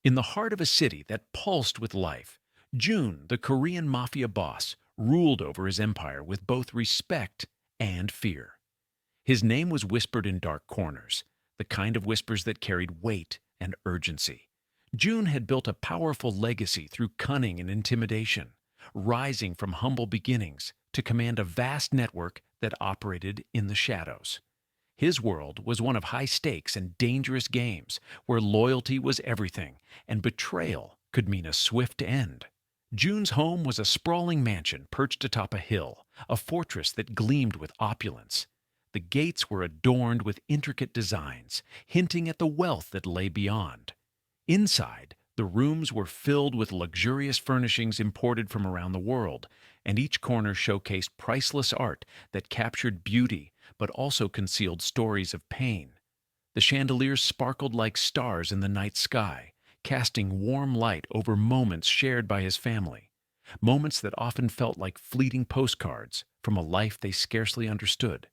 In the heart of a city that pulsed with life, Jun, the Korean Mafia boss, ruled over his empire with both respect and fear. His name was whispered in dark corners, the kind of whispers that carried weight and urgency. Jun had built a powerful legacy through cunning and intimidation, rising from humble beginnings to command a vast network that operated in the shadows. His world was one of high stakes and dangerous games where loyalty was everything and betrayal could mean a swift end. June's home was a sprawling mansion perched atop a hill, a fortress that gleamed with opulence. The gates were adorned with intricate designs, hinting at the wealth that lay beyond. Inside, the rooms were filled with luxurious furnishings imported from around the world, and each corner showcased priceless art that captured beauty but also concealed stories of pain. The chandeliers sparkled like stars in the night sky, casting warm light over moments shared by his family, moments that often felt like fleeting postcards from a life they scarcely understood.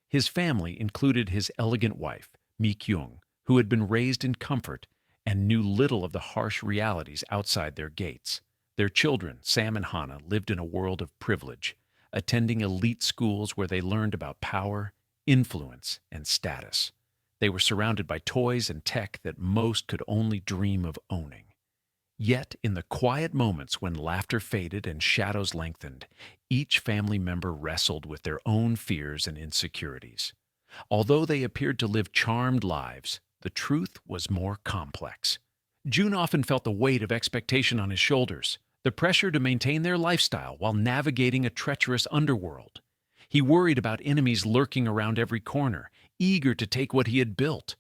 His family included his elegant wife, Mi Kyung, who had been raised in comfort and knew little of the harsh realities outside their gates. Their children, Sam and Hannah, lived in a world of privilege, attending elite schools where they learned about power, influence, and status. They were surrounded by toys and tech that most could only dream of owning. Yet, in the quiet moments when laughter faded and shadows lengthened, each family member wrestled with their own fears and insecurities. Although they appeared to live charmed lives, the truth was more complex. June often felt the weight of expectation on his shoulders, the pressure to maintain their lifestyle while navigating a treacherous underworld. He worried about enemies lurking around every corner, eager to take what he had built.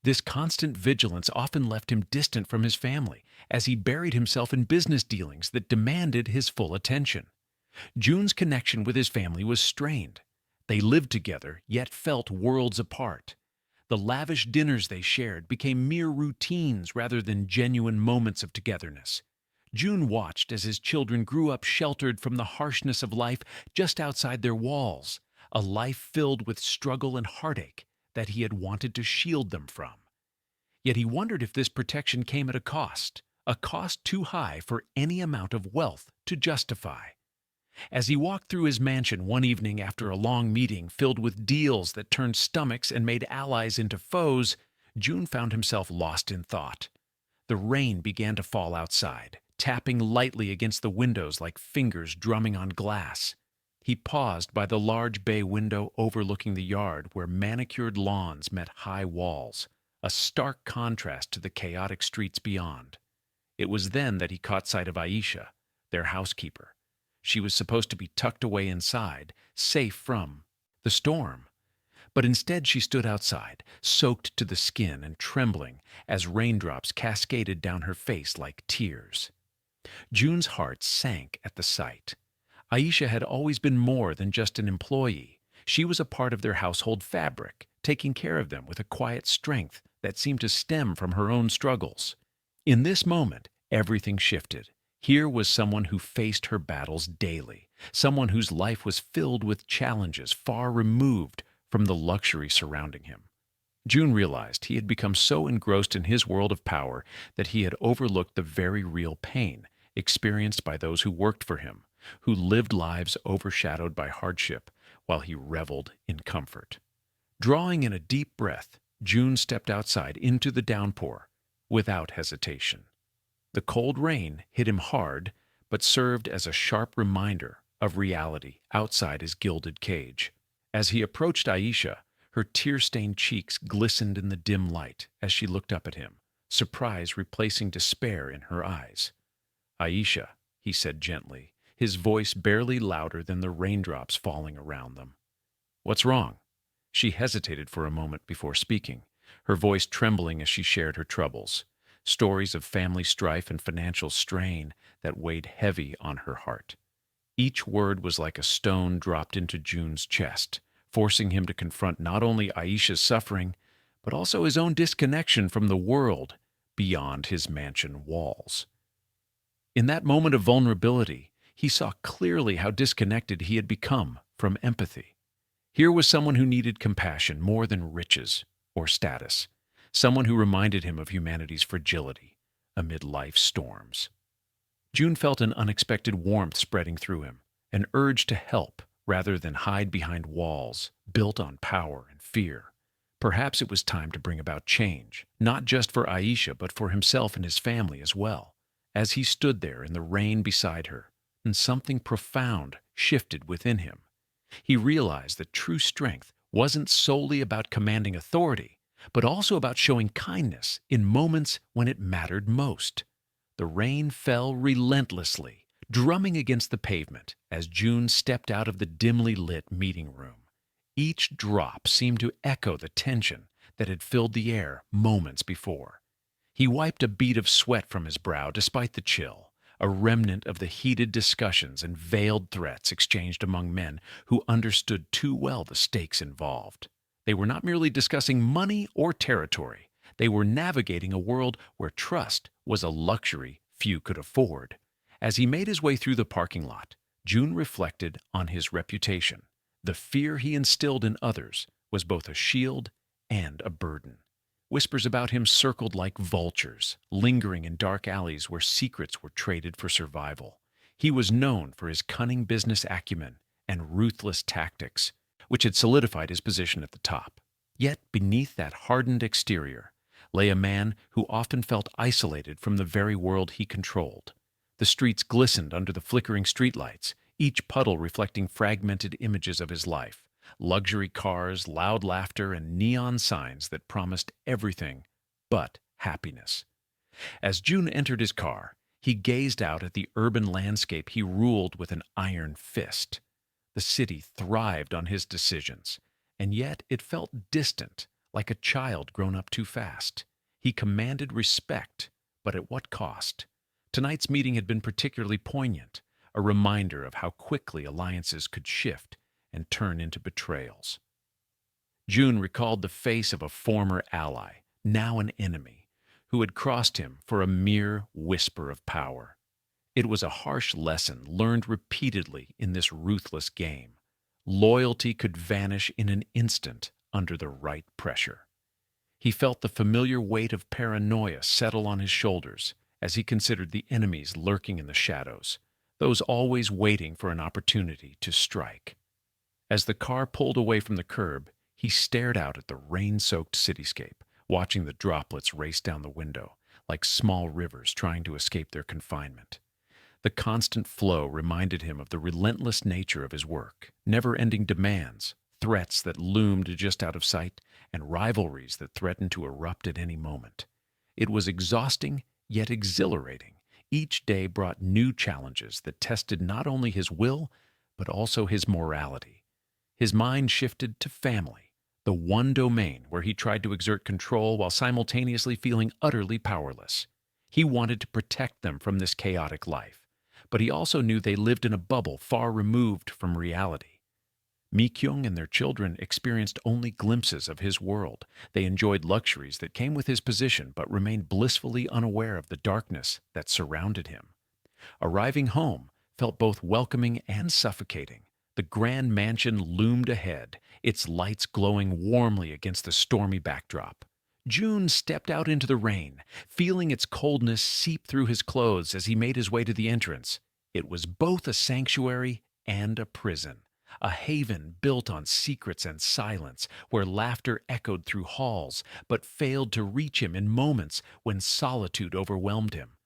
This constant vigilance often left him distant from his family, as he buried himself in business dealings that demanded his full attention. June's connection with his family was strained. They lived together, yet felt worlds apart. The lavish dinners they shared became mere routines rather than genuine moments of togetherness. June watched as his children grew up sheltered from the harshness of life just outside their walls, a life filled with struggle and heartache that he had wanted to shield them from. Yet he wondered if this protection came at a cost too high for any amount of wealth to justify. As he walked through his mansion one evening after a long meeting filled with deals that turned stomachs and made allies into foes, June found himself lost in thought. The rain began to fall outside, tapping lightly against the windows like fingers drumming on glass. He paused by the large bay window overlooking the yard where manicured lawns met high walls, a stark contrast to the chaotic streets beyond. It was then that he caught sight of Aisha, their housekeeper. She was supposed to be tucked away inside, safe from the storm. But instead she stood outside, soaked to the skin and trembling as raindrops cascaded down her face like tears. June's heart sank at the sight. Aisha had always been more than just an employee. She was a part of their household fabric, taking care of them with a quiet strength that seemed to stem from her own struggles. In this moment, everything shifted. Here was someone who faced her battles daily, someone whose life was filled with challenges far removed from the luxury surrounding him. June realized he had become so engrossed in his world of power that he had overlooked the very real pain experienced by those who worked for him, who lived lives overshadowed by hardship while he reveled in comfort. Drawing in a deep breath, June stepped outside into the downpour without hesitation. The cold rain hit him hard, but served as a sharp reminder of reality outside his gilded cage. As he approached Aisha, her tear-stained cheeks glistened in the dim light as she looked up at him, surprise replacing despair in her eyes. "Aisha," he said gently, his voice barely louder than the raindrops falling around them. "What's wrong?" She hesitated for a moment before speaking, her voice trembling as she shared her troubles, stories of family strife and financial strain that weighed heavy on her heart. Each word was like a stone dropped into June's chest, forcing him to confront not only Aisha's suffering, but also his own disconnection from the world beyond his mansion walls. In that moment of vulnerability, he saw clearly how disconnected he had become from empathy. Here was someone who needed compassion more than riches or status, someone who reminded him of humanity's fragility, amid life's storms. June felt an unexpected warmth spreading through him, an urge to help rather than hide behind walls built on power and fear. Perhaps it was time to bring about change, not just for Aisha, but for himself and his family as well. As he stood there in the rain beside her, and something profound shifted within him. He realized that true strength wasn't solely about commanding authority, but also about showing kindness in moments when it mattered most. The rain fell relentlessly, drumming against the pavement as June stepped out of the dimly lit meeting room. Each drop seemed to echo the tension that had filled the air moments before. He wiped a bead of sweat from his brow despite the chill, a remnant of the heated discussions and veiled threats exchanged among men who understood too well the stakes involved. They were not merely discussing money or territory. They were navigating a world where trust was a luxury few could afford. As he made his way through the parking lot, June reflected on his reputation. The fear he instilled in others was both a shield and a burden. Whispers about him circled like vultures, lingering in dark alleys where secrets were traded for survival. He was known for his cunning business acumen and ruthless tactics, which had solidified his position at the top. Yet beneath that hardened exterior lay a man who often felt isolated from the very world he controlled. The streets glistened under the flickering streetlights, each puddle reflecting fragmented images of his life. Luxury cars, loud laughter, and neon signs that promised everything but happiness. As June entered his car, he gazed out at the urban landscape he ruled with an iron fist. The city thrived on his decisions, and yet it felt distant, like a child grown up too fast. He commanded respect, but at what cost? Tonight's meeting had been particularly poignant, a reminder of how quickly alliances could shift and turn into betrayals. June recalled the face of a former ally, now an enemy, who had crossed him for a mere whisper of power. It was a harsh lesson learned repeatedly in this ruthless game. Loyalty could vanish in an instant under the right pressure. He felt the familiar weight of paranoia settle on his shoulders as he considered the enemies lurking in the shadows, those always waiting for an opportunity to strike. As the car pulled away from the curb, he stared out at the rain-soaked cityscape, watching the droplets race down the window, like small rivers trying to escape their confinement. The constant flow reminded him of the relentless nature of his work, never-ending demands, threats that loomed just out of sight, and rivalries that threatened to erupt at any moment. It was exhausting, yet exhilarating. Each day brought new challenges that tested not only his will, but also his morality. His mind shifted to family, the one domain where he tried to exert control while simultaneously feeling utterly powerless. He wanted to protect them from this chaotic life, but he also knew they lived in a bubble far removed from reality. Mi-kyung and their children experienced only glimpses of his world. They enjoyed luxuries that came with his position but remained blissfully unaware of the darkness that surrounded him. Arriving home felt both welcoming and suffocating. The grand mansion loomed ahead, its lights glowing warmly against the stormy backdrop. June stepped out into the rain, feeling its coldness seep through his clothes as he made his way to the entrance. It was both a sanctuary and a prison, a haven built on secrets and silence, where laughter echoed through halls but failed to reach him in moments when solitude overwhelmed him.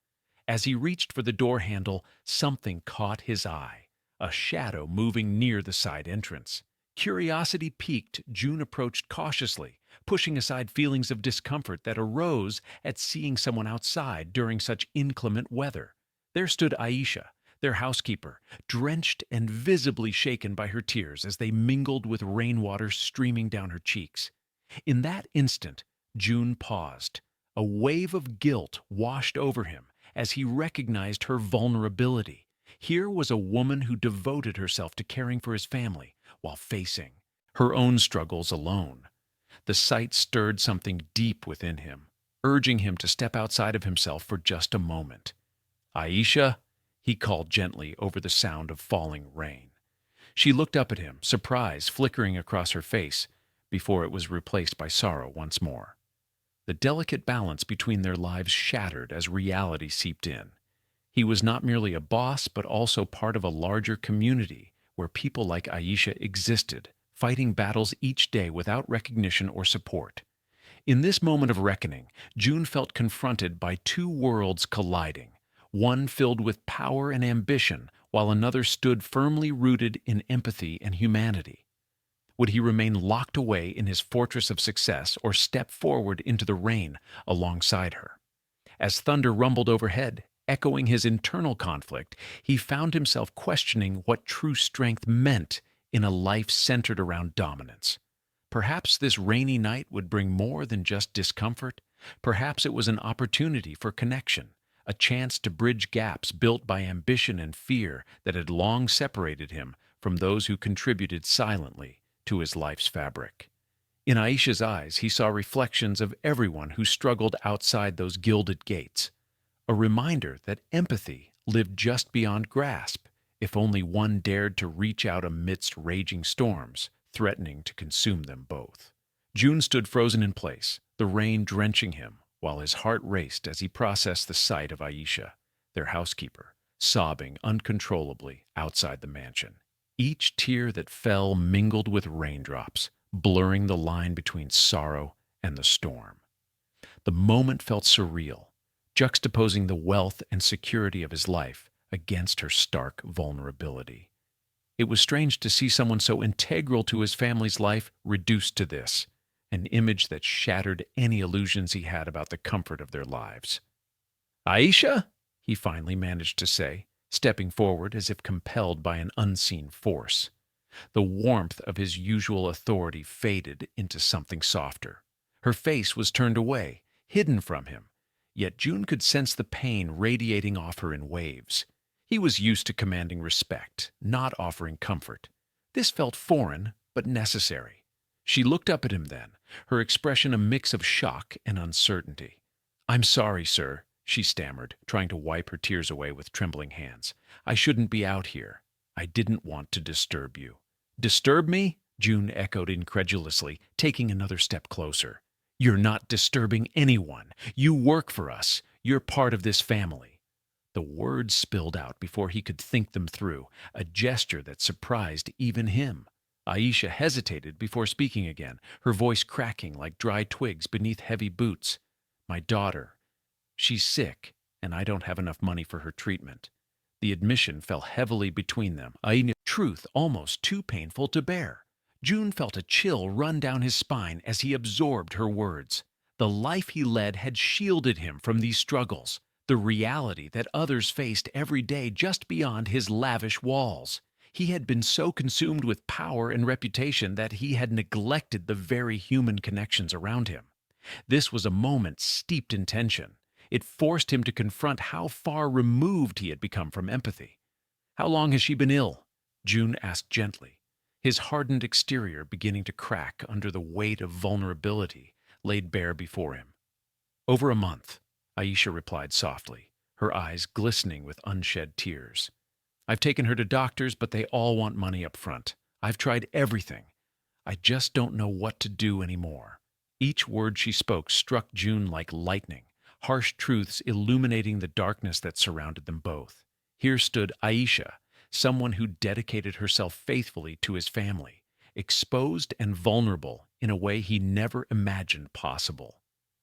As he reached for the door handle, something caught his eye. A shadow moving near the side entrance. Curiosity piqued, June approached cautiously, pushing aside feelings of discomfort that arose at seeing someone outside during such inclement weather. There stood Aisha, their housekeeper, drenched and visibly shaken by her tears as they mingled with rainwater streaming down her cheeks. In that instant, June paused. A wave of guilt washed over him as he recognized her vulnerability. Here was a woman who devoted herself to caring for his family while facing her own struggles alone. The sight stirred something deep within him, urging him to step outside of himself for just a moment. "Aisha," he called gently over the sound of falling rain. She looked up at him, surprise flickering across her face before it was replaced by sorrow once more. the delicate balance between their lives shattered as reality seeped in. He was not merely a boss, but also part of a larger community where people like Aisha existed, fighting battles each day without recognition or support. In this moment of reckoning, June felt confronted by two worlds colliding, one filled with power and ambition, while another stood firmly rooted in empathy and humanity. Would he remain locked away in his fortress of success or step forward into the rain alongside her? As thunder rumbled overhead, echoing his internal conflict, he found himself questioning what true strength meant in a life centered around dominance. Perhaps this rainy night would bring more than just discomfort. Perhaps it was an opportunity for connection, a chance to bridge gaps built by ambition and fear that had long separated him from those who contributed silently to his life's fabric. In Aisha's eyes, he saw reflections of everyone who struggled outside those gilded gates, a reminder that empathy lived just beyond grasp, if only one dared to reach out amidst raging storms, threatening to consume them both. June stood frozen in place, the rain drenching him, while his heart raced as he processed the sight of Aisha, their housekeeper, sobbing uncontrollably outside the mansion. Each tear that fell mingled with raindrops, blurring the line between sorrow and the storm. The moment felt surreal, juxtaposing the wealth and security of his life against her stark vulnerability. It was strange to see someone so integral to his family's life reduced to this, an image that shattered any illusions he had about the comfort of their lives. "Aisha?" he finally managed to say, stepping forward as if compelled by an unseen force. The warmth of his usual authority faded into something softer. Her face was turned away, hidden from him, yet June could sense the pain radiating off her in waves. He was used to commanding respect, not offering comfort. This felt foreign, but necessary. She looked up at him then, her expression a mix of shock and uncertainty. "I'm sorry, sir," she stammered, trying to wipe her tears away with trembling hands. "I shouldn't be out here. I didn't want to disturb you." "Disturb me?" June echoed incredulously, taking another step closer. "You're not disturbing anyone. You work for us. You're part of this family." The words spilled out before he could think them through, a gesture that surprised even him. Aisha hesitated before speaking again, her voice cracking like dry twigs beneath heavy boots. "My daughter, she's sick, and I don't have enough money for her treatment." The admission fell heavily between them, a truth almost too painful to bear. June felt a chill run down his spine as he absorbed her words. The life he led had shielded him from these struggles, the reality that others faced every day just beyond his lavish walls. He had been so consumed with power and reputation that he had neglected the very human connections around him. This was a moment steeped in tension. It forced him to confront how far removed he had become from empathy. "How long has she been ill?" June asked gently, his hardened exterior beginning to crack under the weight of vulnerability laid bare before him. "Over a month," Aisha replied softly, her eyes glistening with unshed tears. "I've taken her to doctors, but they all want money up front. I've tried everything. I just don't know what to do anymore." Each word she spoke struck June like lightning, harsh truths illuminating the darkness that surrounded them both. Here stood Aisha, someone who dedicated herself faithfully to his family, exposed and vulnerable in a way he never imagined possible.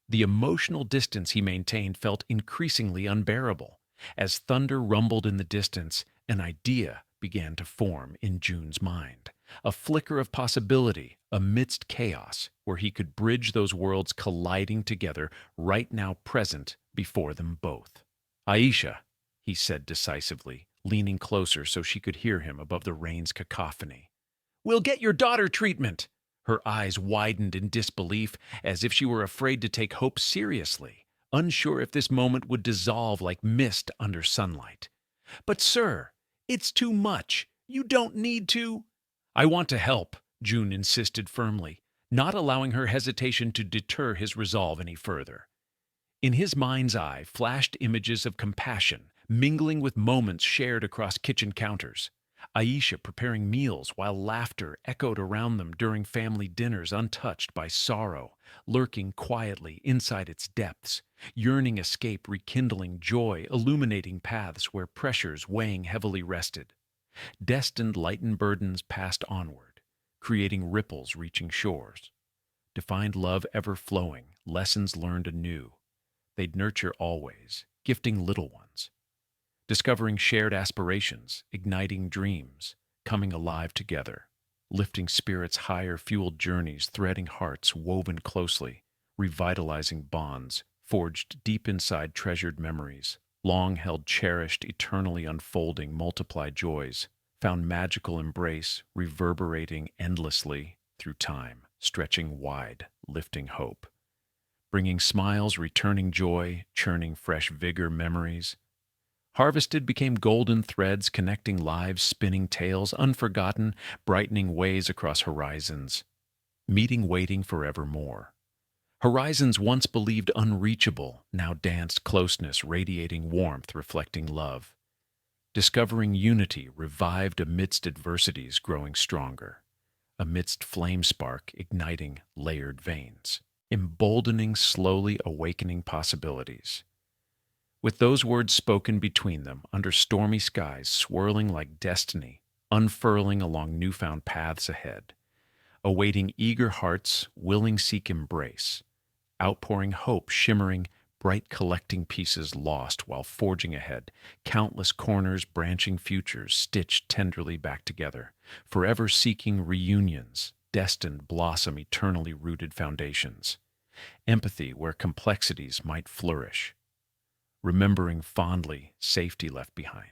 The emotional distance he maintained felt increasingly unbearable. As thunder rumbled in the distance, an idea began to form in June's mind. A flicker of possibility amidst chaos where he could bridge those worlds colliding together right now present before them both. "Aisha," he said decisively, leaning closer so she could hear him above the rain's cacophony. "We'll get your daughter treatment." Her eyes widened in disbelief, as if she were afraid to take hope seriously, unsure if this moment would dissolve like mist under sunlight. "But sir, it's too much. You don't need to." "I want to help," June insisted firmly, not allowing her hesitation to deter his resolve any further. In his mind's eye flashed images of compassion, mingling with moments shared across kitchen counters. Aisha preparing meals while laughter echoed around them during family dinners untouched by sorrow, lurking quietly inside its depths, yearning escape rekindling joy, illuminating paths where pressures weighing heavily rested. Destined lightened burdens passed onward, creating ripples reaching shores. Defined love ever flowing, lessons learned anew. They'd nurture always, gifting little ones. Discovering shared aspirations, igniting dreams, coming alive together. Lifting spirits higher, fueled journeys, threading hearts woven closely, revitalizing bonds, forged deep inside treasured memories, long held cherished, eternally unfolding, multiplied joys, found magical embrace, reverberating endlessly through time, stretching wide, lifting hope. Bringing smiles, returning joy, churning fresh vigor memories. Harvested became golden threads connecting lives, spinning tales, unforgotten, brightening ways across horizons. Meeting waiting forevermore. Horizons once believed unreachable, now danced closeness, radiating warmth, reflecting love. Discovering unity, revived amidst adversities, growing stronger. Amidst flame spark, igniting layered veins. Emboldening, slowly awakening possibilities. With those words spoken between them, under stormy skies, swirling like destiny, unfurling along newfound paths ahead, awaiting eager hearts, willing seek embrace, outpouring hope, shimmering, bright collecting pieces lost while forging ahead, countless corners, branching futures, stitched tenderly back together, forever seeking reunions, destined blossom eternally rooted foundations, empathy where complexities might flourish, remembering fondly safety left behind.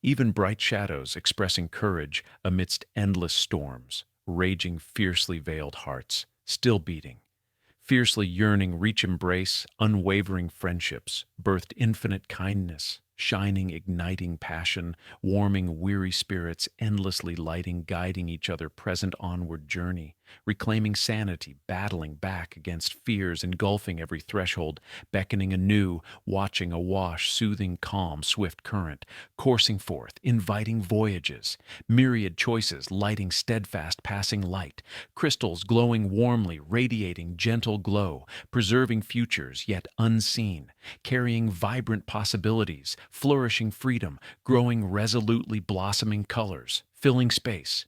Even bright shadows expressing courage amidst endless storms, raging fiercely veiled hearts, still beating, fiercely yearning reach embrace, unwavering friendships, birthed infinite kindness, shining igniting passion, warming weary spirits, endlessly lighting, guiding each other present onward journey, reclaiming sanity, battling back against fears, engulfing every threshold, beckoning anew, watching awash, soothing calm, swift current, coursing forth, inviting voyages, myriad choices, lighting steadfast passing light, crystals glowing warmly, radiating gentle glow, preserving futures yet unseen, carrying vibrant possibilities, flourishing freedom, growing resolutely blossoming colors, filling space.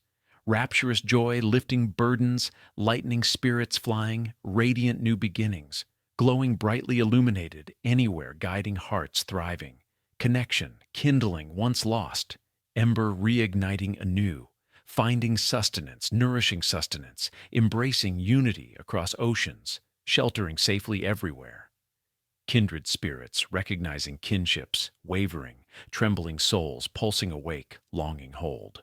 Rapturous joy lifting burdens, lightening spirits flying, radiant new beginnings, glowing brightly illuminated, anywhere guiding hearts thriving. Connection, kindling once lost, ember reigniting anew, finding sustenance, nourishing sustenance, embracing unity across oceans, sheltering safely everywhere. Kindred spirits, recognizing kinships, wavering, trembling souls, pulsing awake, longing hold.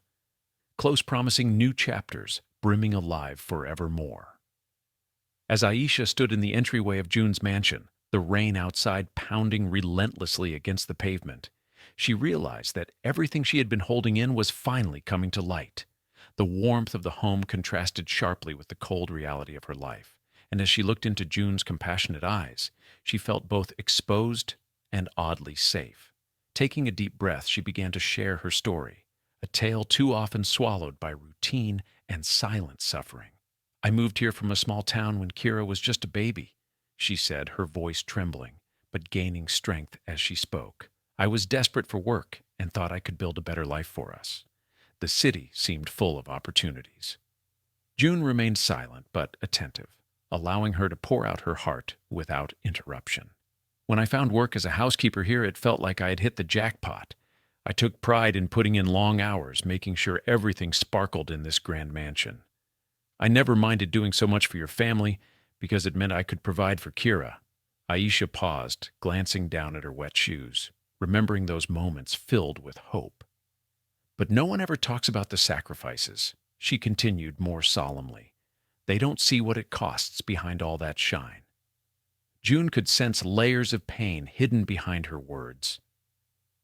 Close promising new chapters, brimming alive forevermore. As Aisha stood in the entryway of June's mansion, the rain outside pounding relentlessly against the pavement, she realized that everything she had been holding in was finally coming to light. The warmth of the home contrasted sharply with the cold reality of her life, and as she looked into June's compassionate eyes, she felt both exposed and oddly safe. Taking a deep breath, she began to share her story, a tale too often swallowed by routine and silent suffering. I moved here from a small town when Kira was just a baby, she said, her voice trembling, but gaining strength as she spoke. I was desperate for work and thought I could build a better life for us. The city seemed full of opportunities. June remained silent but attentive, allowing her to pour out her heart without interruption. When I found work as a housekeeper here, it felt like I had hit the jackpot. I took pride in putting in long hours, making sure everything sparkled in this grand mansion. I never minded doing so much for your family because it meant I could provide for Kira. Aisha paused, glancing down at her wet shoes, remembering those moments filled with hope. But no one ever talks about the sacrifices, she continued more solemnly. They don't see what it costs behind all that shine. June could sense layers of pain hidden behind her words.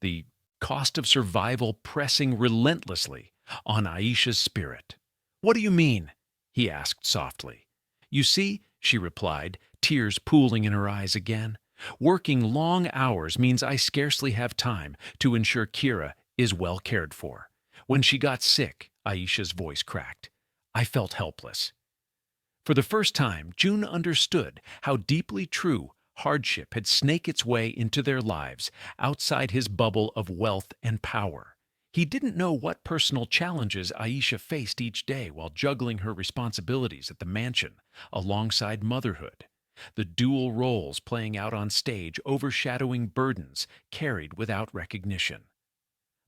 The cost of survival pressing relentlessly on Aisha's spirit. What do you mean? He asked softly. You see, she replied, tears pooling in her eyes again. Working long hours means I scarcely have time to ensure Kira is well cared for. When she got sick, Aisha's voice cracked. I felt helpless. For the first time, June understood how deeply true hardship had snaked its way into their lives outside his bubble of wealth and power. He didn't know what personal challenges Aisha faced each day while juggling her responsibilities at the mansion alongside motherhood, the dual roles playing out on stage overshadowing burdens carried without recognition.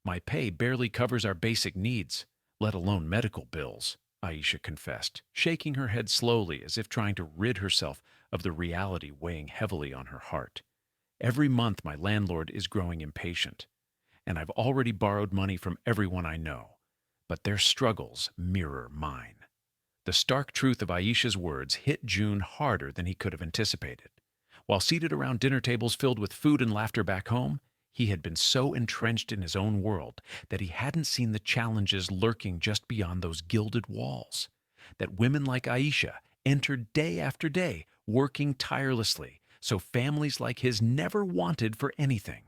My pay barely covers our basic needs, let alone medical bills, Aisha confessed, shaking her head slowly as if trying to rid herself of the reality weighing heavily on her heart. Every month my landlord is growing impatient, and I've already borrowed money from everyone I know, but their struggles mirror mine. The stark truth of Aisha's words hit June harder than he could have anticipated. While seated around dinner tables filled with food and laughter back home, he had been so entrenched in his own world that he hadn't seen the challenges lurking just beyond those gilded walls. That women like Aisha entered day after day, working tirelessly, so families like his never wanted for anything.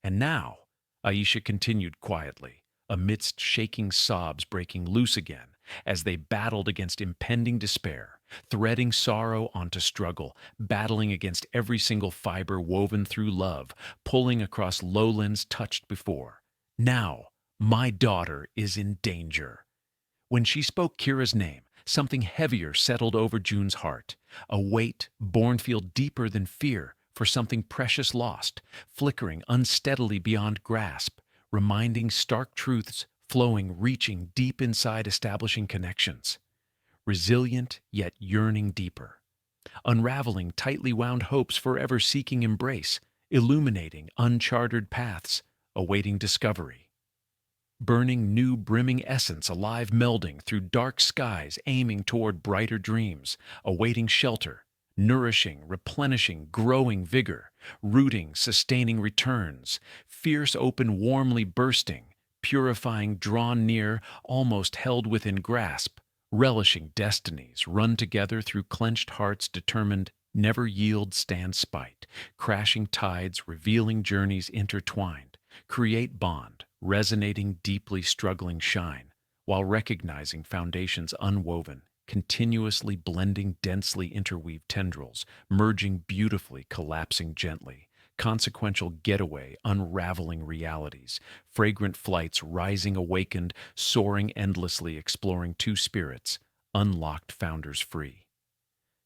And now, Aisha continued quietly, amidst shaking sobs breaking loose again, as they battled against impending despair, threading sorrow onto struggle, battling against every single fiber woven through love, pulling across lowlands touched before. Now, my daughter is in danger. When she spoke Kira's name, something heavier settled over June's heart, a weight born feel deeper than fear for something precious lost, flickering unsteadily beyond grasp, reminding stark truths flowing, reaching deep inside establishing connections. Resilient yet yearning deeper. Unraveling tightly wound hopes forever seeking embrace, illuminating uncharted paths, awaiting discovery. Burning new brimming essence alive melding through dark skies aiming toward brighter dreams, awaiting shelter, nourishing, replenishing, growing vigor, rooting, sustaining returns, fierce open warmly bursting, purifying drawn near, almost held within grasp, relishing destinies run together through clenched hearts determined never yield stand spite, crashing tides revealing journeys intertwined, create bond, resonating deeply struggling shine, while recognizing foundations unwoven, continuously blending densely interweaved tendrils, merging beautifully, collapsing gently, consequential getaway, unraveling realities, fragrant flights rising awakened, soaring endlessly, exploring two spirits, unlocked founders free.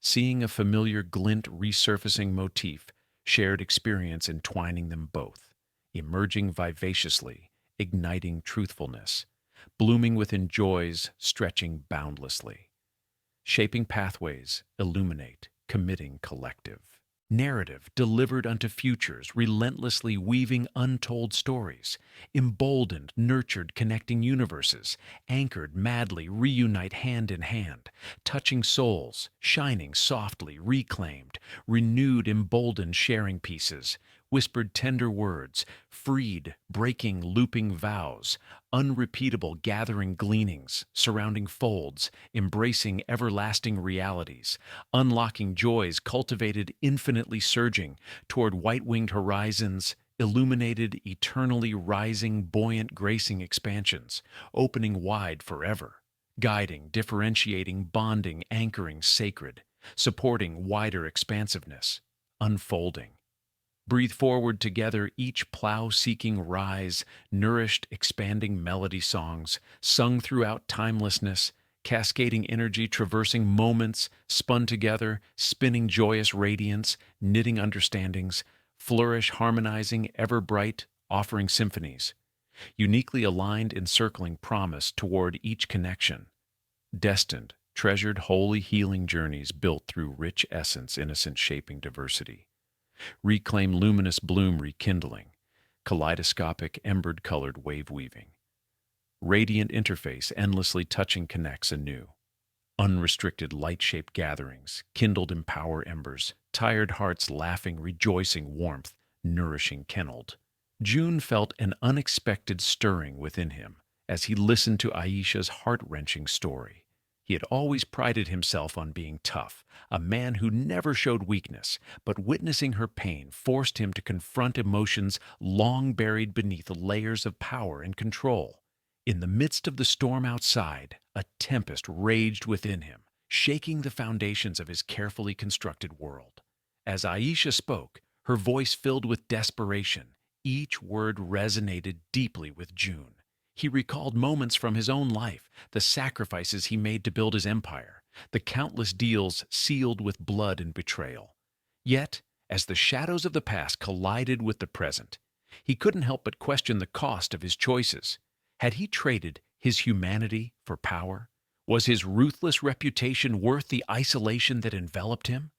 Seeing a familiar glint resurfacing motif, shared experience entwining them both, emerging vivaciously, igniting truthfulness, blooming within joys, stretching boundlessly. Shaping pathways, illuminate, committing collective. Narrative delivered unto futures, relentlessly weaving untold stories, emboldened, nurtured, connecting universes, anchored madly, reunite hand in hand, touching souls, shining softly, reclaimed, renewed, emboldened, sharing pieces, whispered tender words, freed, breaking, looping vows, unrepeatable gathering gleanings, surrounding folds, embracing everlasting realities, unlocking joys cultivated infinitely surging toward white-winged horizons, illuminated, eternally rising, buoyant, gracing expansions, opening wide forever, guiding, differentiating, bonding, anchoring, sacred, supporting wider expansiveness, unfolding. Breathe forward together, each plow-seeking rise, nourished, expanding melody songs, sung throughout timelessness, cascading energy, traversing moments, spun together, spinning joyous radiance, knitting understandings, flourish, harmonizing, ever bright, offering symphonies, uniquely aligned, encircling promise toward each connection, destined, treasured, holy healing journeys built through rich essence, innocent shaping diversity. Reclaim luminous bloom rekindling, kaleidoscopic embered-colored wave-weaving. Radiant interface endlessly touching connects anew. Unrestricted light-shaped gatherings, kindled empower embers, tired hearts laughing, rejoicing warmth, nourishing kenneled. June felt an unexpected stirring within him as he listened to Aisha's heart-wrenching story. He had always prided himself on being tough, a man who never showed weakness, but witnessing her pain forced him to confront emotions long buried beneath layers of power and control. In the midst of the storm outside, a tempest raged within him, shaking the foundations of his carefully constructed world. As Aisha spoke, her voice filled with desperation. Each word resonated deeply with June. He recalled moments from his own life, the sacrifices he made to build his empire, the countless deals sealed with blood and betrayal. Yet, as the shadows of the past collided with the present, he couldn't help but question the cost of his choices. Had he traded his humanity for power? Was his ruthless reputation worth the isolation that enveloped him?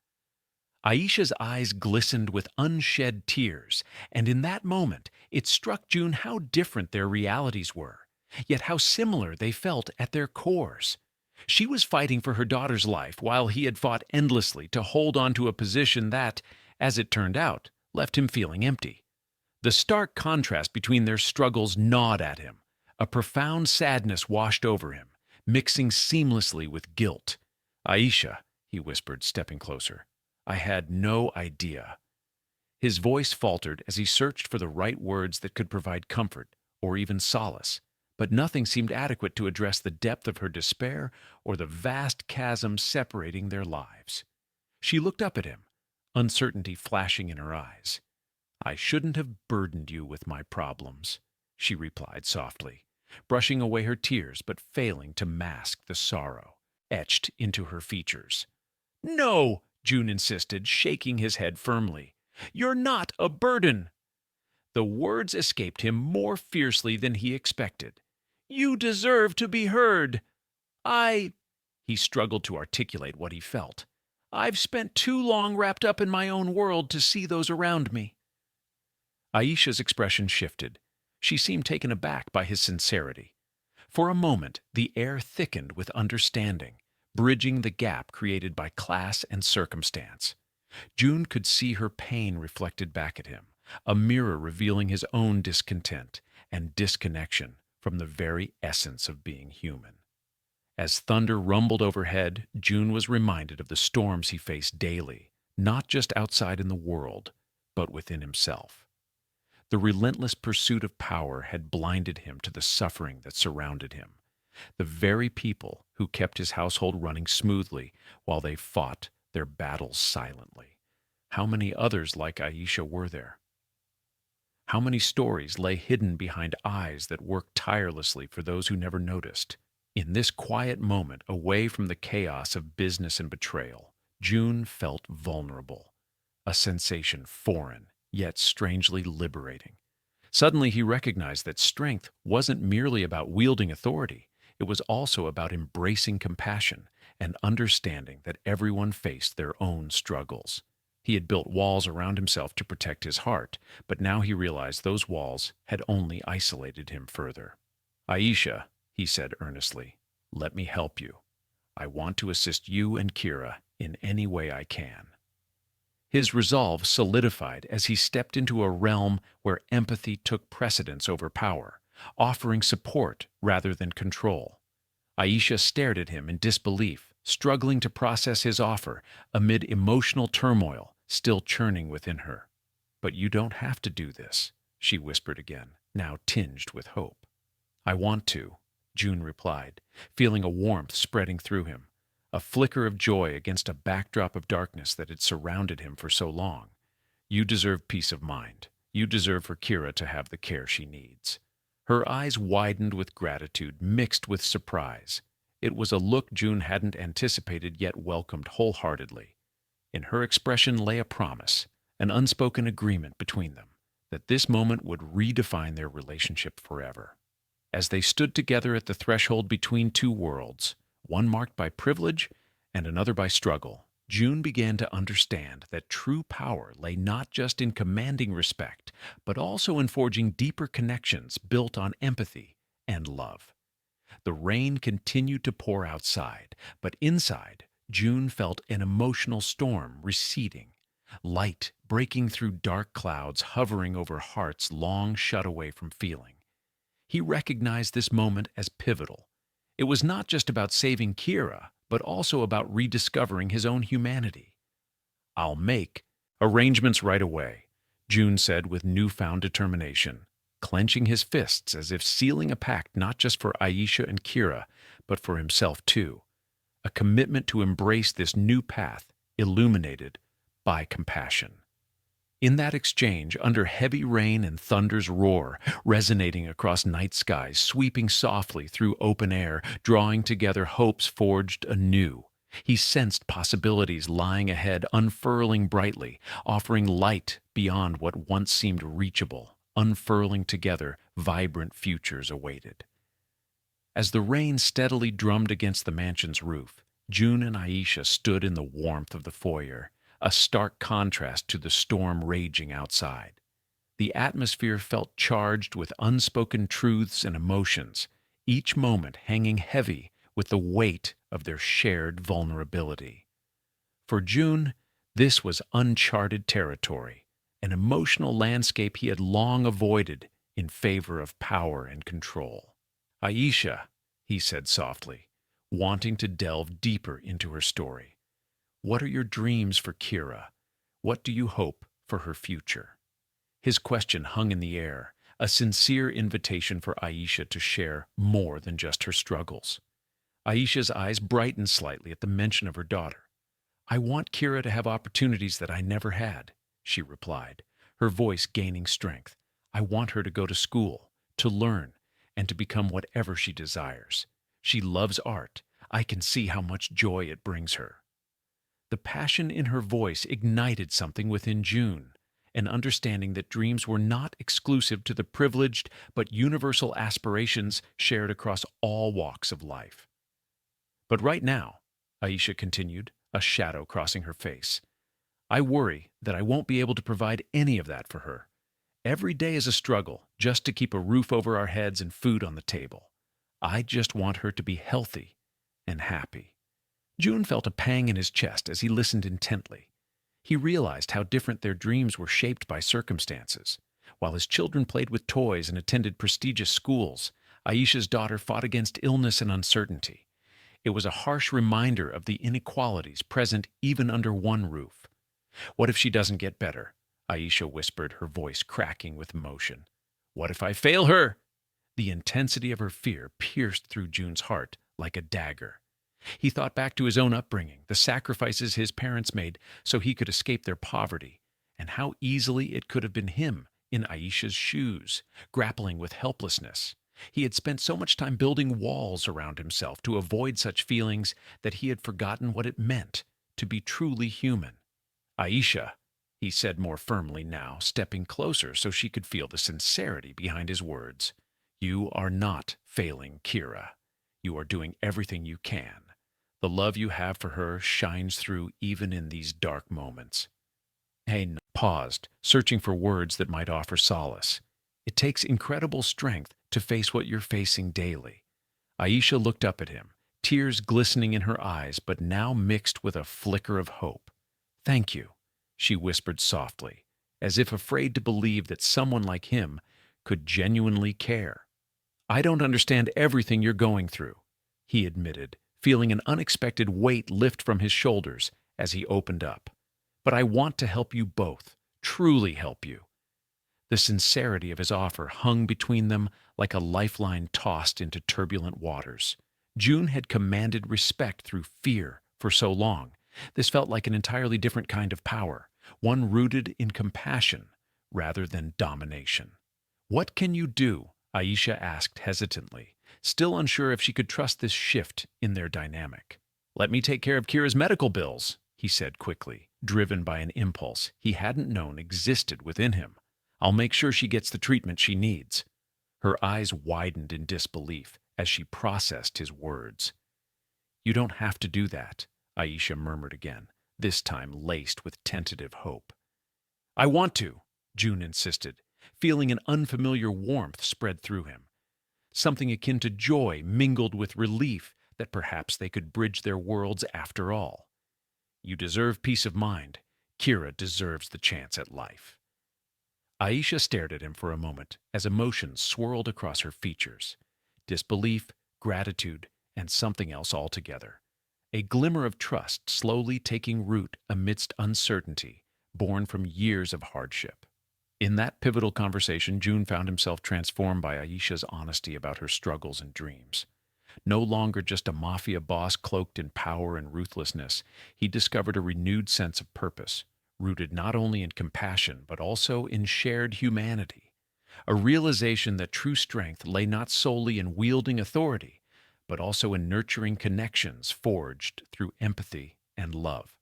Aisha's eyes glistened with unshed tears, and in that moment it struck June how different their realities were, yet how similar they felt at their cores. She was fighting for her daughter's life while he had fought endlessly to hold on to a position that, as it turned out, left him feeling empty. The stark contrast between their struggles gnawed at him. A profound sadness washed over him, mixing seamlessly with guilt. "Aisha," he whispered, stepping closer, "I had no idea." His voice faltered as he searched for the right words that could provide comfort or even solace, but nothing seemed adequate to address the depth of her despair or the vast chasm separating their lives. She looked up at him, uncertainty flashing in her eyes. "I shouldn't have burdened you with my problems," she replied softly, brushing away her tears but failing to mask the sorrow etched into her features. "No!" June insisted, shaking his head firmly. "You're not a burden." The words escaped him more fiercely than he expected. "You deserve to be heard. I—" He struggled to articulate what he felt. "I've spent too long wrapped up in my own world to see those around me." Aisha's expression shifted. She seemed taken aback by his sincerity. For a moment, the air thickened with understanding, bridging the gap created by class and circumstance. June could see her pain reflected back at him, a mirror revealing his own discontent and disconnection from the very essence of being human. As thunder rumbled overhead, June was reminded of the storms he faced daily, not just outside in the world, but within himself. The relentless pursuit of power had blinded him to the suffering that surrounded him. The very people who kept his household running smoothly while they fought their battles silently. How many others like Aisha were there? How many stories lay hidden behind eyes that worked tirelessly for those who never noticed? In this quiet moment, away from the chaos of business and betrayal, June felt vulnerable, a sensation foreign, yet strangely liberating. Suddenly he recognized that strength wasn't merely about wielding authority. It was also about embracing compassion and understanding that everyone faced their own struggles. He had built walls around himself to protect his heart, but now he realized those walls had only isolated him further. "Aisha," he said earnestly, "let me help you. I want to assist you and Kira in any way I can." His resolve solidified as he stepped into a realm where empathy took precedence over power, offering support rather than control. Aisha stared at him in disbelief, struggling to process his offer amid emotional turmoil still churning within her. "But you don't have to do this," she whispered again, now tinged with hope. "I want to," June replied, feeling a warmth spreading through him, a flicker of joy against a backdrop of darkness that had surrounded him for so long. "You deserve peace of mind. You deserve for Kira to have the care she needs." Her eyes widened with gratitude mixed with surprise. It was a look June hadn't anticipated yet welcomed wholeheartedly. In her expression lay a promise, an unspoken agreement between them, that this moment would redefine their relationship forever. As they stood together at the threshold between two worlds, one marked by privilege and another by struggle, June began to understand that true power lay not just in commanding respect, but also in forging deeper connections built on empathy and love. The rain continued to pour outside, but inside, June felt an emotional storm receding, light breaking through dark clouds hovering over hearts long shut away from feeling. He recognized this moment as pivotal. It was not just about saving Kira, but also about rediscovering his own humanity. "I'll make arrangements right away," June said with newfound determination. clenching his fists as if sealing a pact not just for Aisha and Kira, but for himself too. A commitment to embrace this new path illuminated by compassion. In that exchange, under heavy rain and thunder's roar, resonating across night skies, sweeping softly through open air, drawing together hopes forged anew, he sensed possibilities lying ahead, unfurling brightly, offering light beyond what once seemed reachable, unfurling together, vibrant futures awaited. As the rain steadily drummed against the mansion's roof, June and Aisha stood in the warmth of the foyer, a stark contrast to the storm raging outside. The atmosphere felt charged with unspoken truths and emotions, each moment hanging heavy with the weight of their shared vulnerability. For June, this was uncharted territory, an emotional landscape he had long avoided in favor of power and control. Aisha, he said softly, wanting to delve deeper into her story. What are your dreams for Kira? What do you hope for her future? His question hung in the air, a sincere invitation for Aisha to share more than just her struggles. Aisha's eyes brightened slightly at the mention of her daughter. I want Kira to have opportunities that I never had, she replied, her voice gaining strength. I want her to go to school, to learn, and to become whatever she desires. She loves art. I can see how much joy it brings her. The passion in her voice ignited something within June, an understanding that dreams were not exclusive to the privileged but universal aspirations shared across all walks of life. But right now, Aisha continued, a shadow crossing her face, I worry that I won't be able to provide any of that for her. Every day is a struggle just to keep a roof over our heads and food on the table. I just want her to be healthy and happy. June felt a pang in his chest as he listened intently. He realized how different their dreams were shaped by circumstances. While his children played with toys and attended prestigious schools, Aisha's daughter fought against illness and uncertainty. It was a harsh reminder of the inequalities present even under one roof. What if she doesn't get better? Aisha whispered, her voice cracking with emotion. What if I fail her? The intensity of her fear pierced through June's heart like a dagger. He thought back to his own upbringing, the sacrifices his parents made so he could escape their poverty, and how easily it could have been him in Aisha's shoes, grappling with helplessness. He had spent so much time building walls around himself to avoid such feelings that he had forgotten what it meant to be truly human. Aisha, he said more firmly now, stepping closer so she could feel the sincerity behind his words. You are not failing Kira. You are doing everything you can. The love you have for her shines through even in these dark moments. Hayden paused, searching for words that might offer solace. It takes incredible strength to face what you're facing daily. Aisha looked up at him, tears glistening in her eyes, but now mixed with a flicker of hope. Thank you, she whispered softly, as if afraid to believe that someone like him could genuinely care. I don't understand everything you're going through, he admitted, feeling an unexpected weight lift from his shoulders as he opened up. But I want to help you both, truly help you. The sincerity of his offer hung between them like a lifeline tossed into turbulent waters. June had commanded respect through fear for so long. This felt like an entirely different kind of power, one rooted in compassion rather than domination. What can you do? Aisha asked hesitantly, still unsure if she could trust this shift in their dynamic. Let me take care of Kira's medical bills, he said quickly, driven by an impulse he hadn't known existed within him. I'll make sure she gets the treatment she needs. Her eyes widened in disbelief as she processed his words. You don't have to do that, Aisha murmured again, this time laced with tentative hope. I want to, June insisted, feeling an unfamiliar warmth spread through him. Something akin to joy mingled with relief that perhaps they could bridge their worlds after all. You deserve peace of mind. Kira deserves the chance at life. Aisha stared at him for a moment as emotions swirled across her features. Disbelief, gratitude, and something else altogether. A glimmer of trust slowly taking root amidst uncertainty, born from years of hardship. In that pivotal conversation, June found himself transformed by Aisha's honesty about her struggles and dreams. No longer just a mafia boss cloaked in power and ruthlessness, he discovered a renewed sense of purpose, rooted not only in compassion but also in shared humanity. A realization that true strength lay not solely in wielding authority, but also in nurturing connections forged through empathy and love.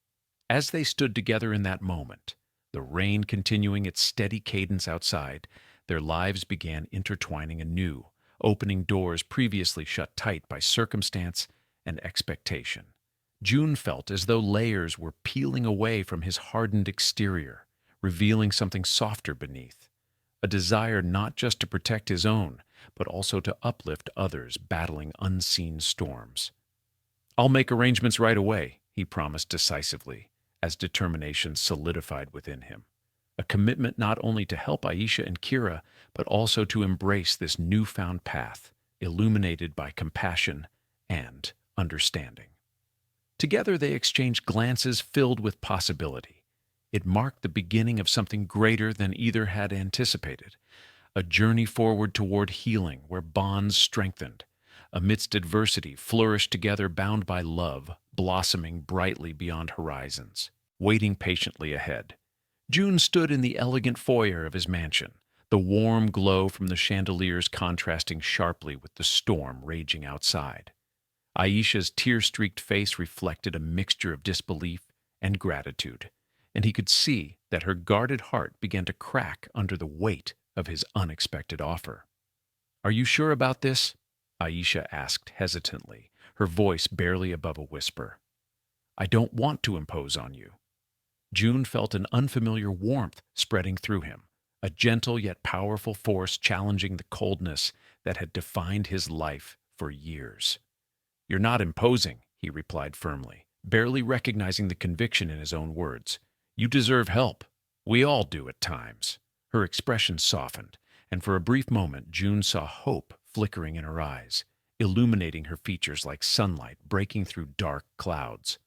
As they stood together in that moment, the rain continuing its steady cadence outside, their lives began intertwining anew, opening doors previously shut tight by circumstance and expectation. June felt as though layers were peeling away from his hardened exterior, revealing something softer beneath. A desire not just to protect his own, but also to uplift others battling unseen storms. "I'll make arrangements right away," he promised decisively, as determination solidified within him. A commitment not only to help Aisha and Kira, but also to embrace this newfound path, illuminated by compassion and understanding. Together they exchanged glances filled with possibility. It marked the beginning of something greater than either had anticipated, a journey forward toward healing where bonds strengthened, amidst adversity flourished together bound by love, blossoming brightly beyond horizons, waiting patiently ahead. June stood in the elegant foyer of his mansion, the warm glow from the chandeliers contrasting sharply with the storm raging outside. Aisha's tear-streaked face reflected a mixture of disbelief and gratitude, and he could see that her guarded heart began to crack under the weight of his unexpected offer. "Are you sure about this?" Aisha asked hesitantly, her voice barely above a whisper. "I don't want to impose on you." June felt an unfamiliar warmth spreading through him, a gentle yet powerful force challenging the coldness that had defined his life for years. "You're not imposing," he replied firmly, barely recognizing the conviction in his own words. "You deserve help. We all do at times." Her expression softened, and for a brief moment June saw hope flickering in her eyes, illuminating her features like sunlight breaking through dark clouds.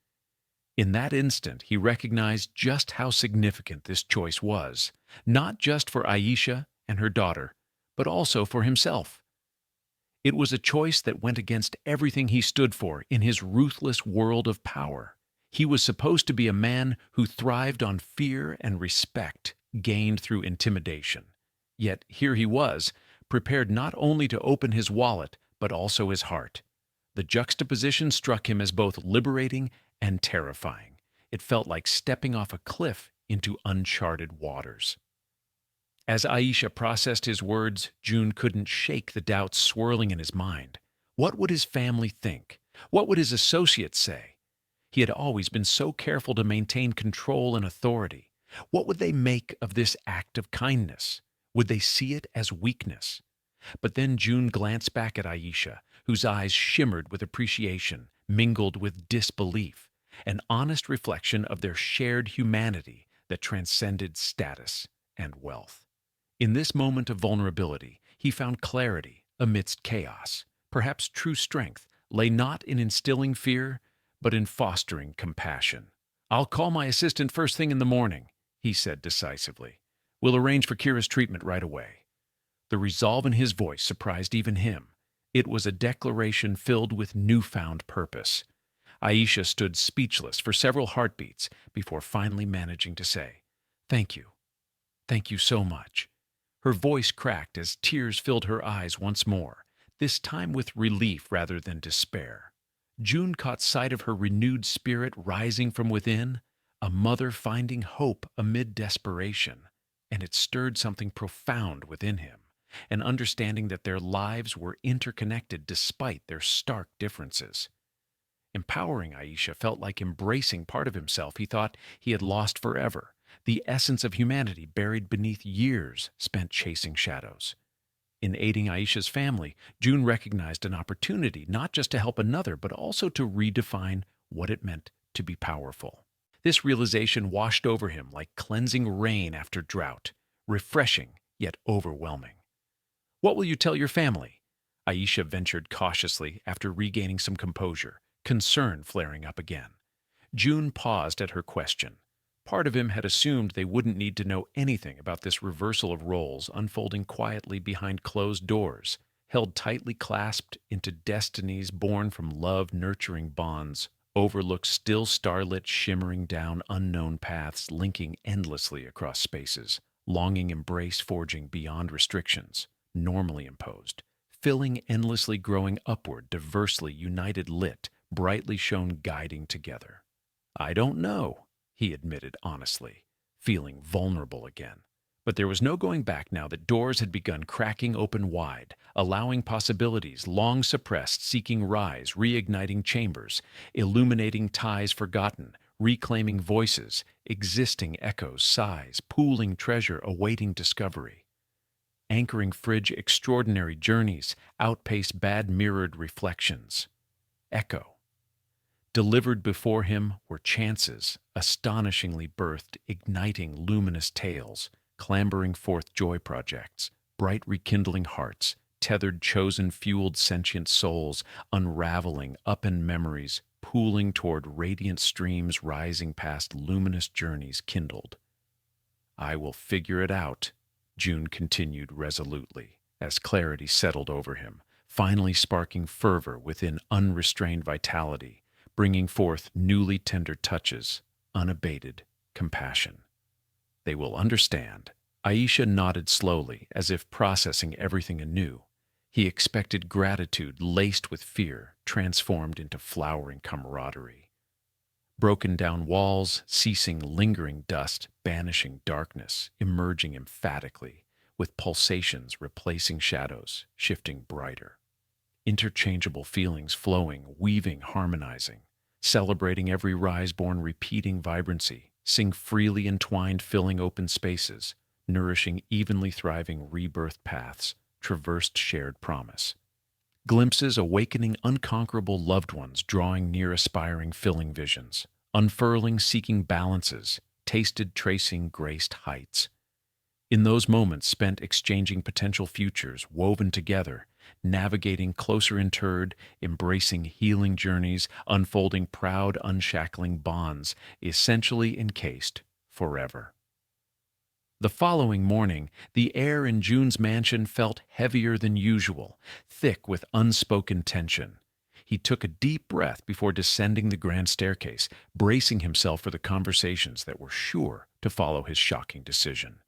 In that instant, he recognized just how significant this choice was, not just for Aisha and her daughter, but also for himself. It was a choice that went against everything he stood for in his ruthless world of power. He was supposed to be a man who thrived on fear and respect gained through intimidation. Yet here he was, prepared not only to open his wallet, but also his heart. The juxtaposition struck him as both liberating and terrifying. It felt like stepping off a cliff into uncharted waters. As Aisha processed his words, June couldn't shake the doubts swirling in his mind. What would his family think? What would his associates say? He had always been so careful to maintain control and authority. What would they make of this act of kindness? Would they see it as weakness? But then June glanced back at Aisha, whose eyes shimmered with appreciation, mingled with disbelief, an honest reflection of their shared humanity that transcended status and wealth. In this moment of vulnerability, he found clarity amidst chaos. Perhaps true strength lay not in instilling fear, but in fostering compassion. "I'll call my assistant first thing in the morning," he said decisively. "We'll arrange for Kira's treatment right away." The resolve in his voice surprised even him. It was a declaration filled with newfound purpose. Aisha stood speechless for several heartbeats before finally managing to say, "Thank you. Thank you so much." Her voice cracked as tears filled her eyes once more, this time with relief rather than despair. June caught sight of her renewed spirit rising from within, a mother finding hope amid desperation, and it stirred something profound within him, an understanding that their lives were interconnected despite their stark differences. Empowering Aisha felt like embracing part of himself he thought he had lost forever, the essence of humanity buried beneath years spent chasing shadows. In aiding Aisha's family, June recognized an opportunity not just to help another, but also to redefine what it meant to be powerful. This realization washed over him like cleansing rain after drought, refreshing yet overwhelming. "What will you tell your family?" Aisha ventured cautiously after regaining some composure, concern flaring up again. June paused at her question, Part of him had assumed they wouldn't need to know anything about this reversal of roles unfolding quietly behind closed doors, held tightly clasped into destinies born from love-nurturing bonds, overlooked still starlit shimmering down unknown paths linking endlessly across spaces, longing embrace forging beyond restrictions, normally imposed, filling endlessly growing upward, diversely united lit, brightly shone guiding together. I don't know, he admitted honestly, feeling vulnerable again. But there was no going back now that doors had begun cracking open wide, allowing possibilities long suppressed seeking rise, reigniting chambers, illuminating ties forgotten, reclaiming voices, existing echoes, sighs, pooling treasure awaiting discovery. Anchoring fridge extraordinary journeys, outpace bad mirrored reflections. Echo. Delivered before him were chances, astonishingly birthed, igniting luminous tales, clambering forth joy projects, bright rekindling hearts, tethered chosen fueled sentient souls, unraveling up-end memories, pooling toward radiant streams rising past luminous journeys kindled. I will figure it out, June continued resolutely, as clarity settled over him, finally sparking fervor within unrestrained vitality, bringing forth newly tender touches, unabated compassion. They will understand. Aisha nodded slowly, as if processing everything anew. He expected gratitude laced with fear, transformed into flowering camaraderie. Broken down walls, ceasing lingering dust, banishing darkness, emerging emphatically, with pulsations replacing shadows, shifting brighter. Interchangeable feelings flowing, weaving, harmonizing, celebrating every rise-born repeating vibrancy, sing freely entwined filling open spaces, nourishing evenly thriving rebirth paths, traversed shared promise. Glimpses awakening unconquerable loved ones drawing near aspiring filling visions, unfurling seeking balances, tasted tracing graced heights. In those moments spent exchanging potential futures woven together, navigating closer interred, embracing healing journeys, unfolding proud unshackling bonds, essentially encased forever. The following morning, the air in June's mansion felt heavier than usual, thick with unspoken tension. He took a deep breath before descending the grand staircase, bracing himself for the conversations that were sure to follow his shocking decision.